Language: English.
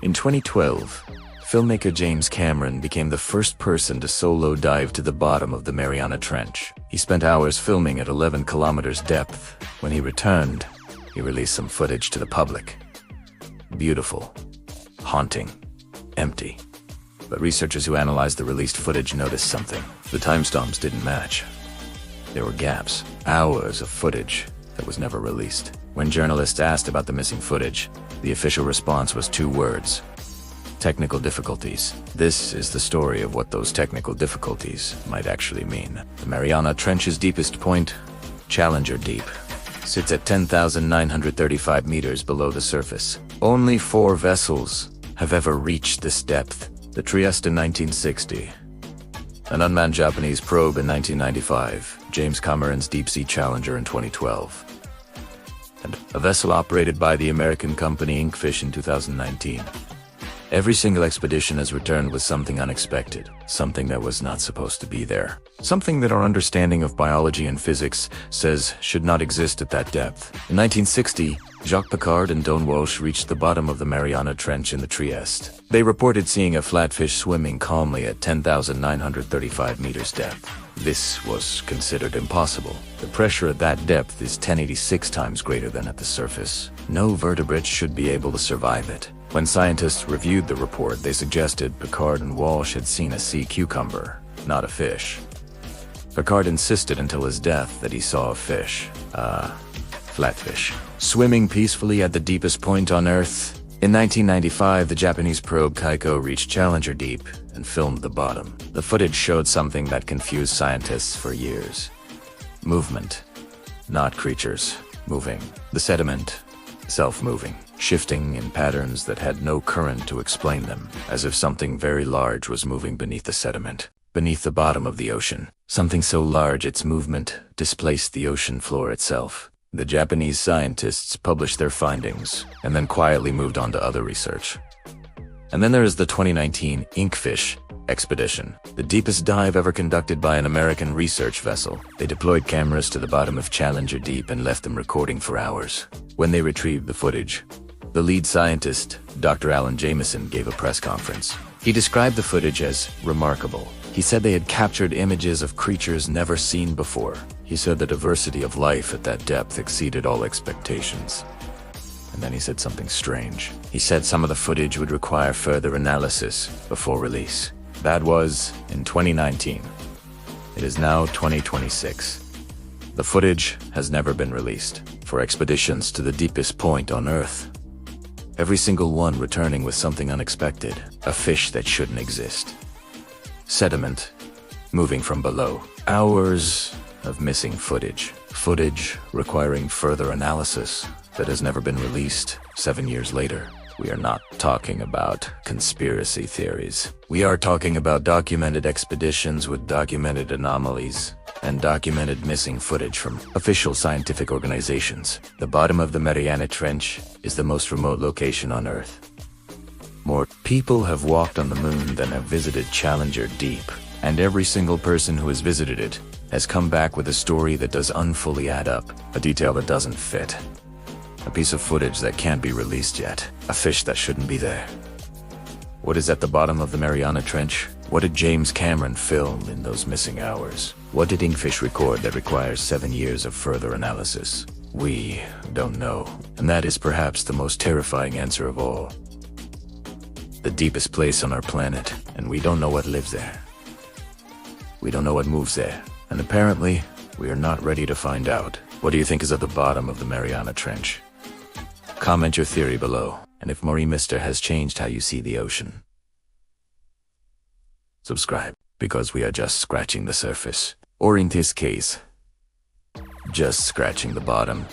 In 2012, filmmaker James Cameron became the first person to solo dive to the bottom of the Mariana Trench. He spent hours filming at 11 kilometers depth. When he returned, he released some footage to the public. Beautiful, haunting, empty. But researchers who analyzed the released footage noticed something. The timestamps didn't match. There were gaps, hours of footage that was never released. When journalists asked about the missing footage, the official response was 2 words: technical difficulties. This is the story of what those technical difficulties might actually mean. The Mariana Trench's deepest point, Challenger Deep, sits at 10,935 meters below the surface. Only 4 vessels have ever reached this depth. The Trieste in 1960, an unmanned Japanese probe in 1995, James Cameron's Deepsea Challenger in 2012, and a vessel operated by the American company Inkfish in 2019. Every single expedition has returned with something unexpected, something that was not supposed to be there, something that our understanding of biology and physics says should not exist at that depth. In 1960, Jacques Piccard and Don Walsh reached the bottom of the Mariana Trench in the Trieste. They reported seeing a flatfish swimming calmly at 10,935 meters depth. This was considered impossible. The pressure at that depth is 1086 times greater than at the surface. No vertebrates should be able to survive it. When scientists reviewed the report, they suggested Piccard and Walsh had seen a sea cucumber, not a fish. Piccard insisted until his death that he saw a fish, flatfish, swimming peacefully at the deepest point on Earth. In 1995, the Japanese probe Kaiko reached Challenger Deep and filmed the bottom. The footage showed something that confused scientists for years. Movement, not creatures moving. The sediment, self-moving, shifting in patterns that had no current to explain them, as if something very large was moving beneath the sediment, beneath the bottom of the ocean. Something so large its movement displaced the ocean floor itself. The Japanese scientists published their findings, and then quietly moved on to other research. And then there is the 2019 Inkfish expedition, the deepest dive ever conducted by an American research vessel. They deployed cameras to the bottom of Challenger Deep and left them recording for hours. When they retrieved the footage, the lead scientist, Dr. Alan Jameson, gave a press conference. He described the footage as remarkable. He said they had captured images of creatures never seen before. He said the diversity of life at that depth exceeded all expectations. And then he said something strange. He said some of the footage would require further analysis before release. That was in 2019. It is now 2026. The footage has never been released. For expeditions to the deepest point on Earth, every single one returning with something unexpected, a fish that shouldn't exist. Sediment, moving from below. Hours of missing footage. Footage requiring further analysis that has never been released 7 years later. We are not talking about conspiracy theories. We are talking about documented expeditions with documented anomalies and documented missing footage from official scientific organizations. The bottom of the Mariana Trench is the most remote location on Earth. More people have walked on the moon than have visited Challenger Deep, and every single person who has visited it has come back with a story that does unfully add up, a detail that doesn't fit, a piece of footage that can't be released yet, a fish that shouldn't be there. What is at the bottom of the Mariana Trench? What did James Cameron film in those missing hours? What did Inkfish record that requires 7 years of further analysis? We don't know, and that is perhaps the most terrifying answer of all. The deepest place on our planet, and we don't know what lives there. We don't know what moves there, and apparently, we are not ready to find out. What do you think is at the bottom of the Mariana Trench? Comment your theory below, and if Marie Mister has changed how you see the ocean. Subscribe, because we are just scratching the surface, or in this case, just scratching the bottom.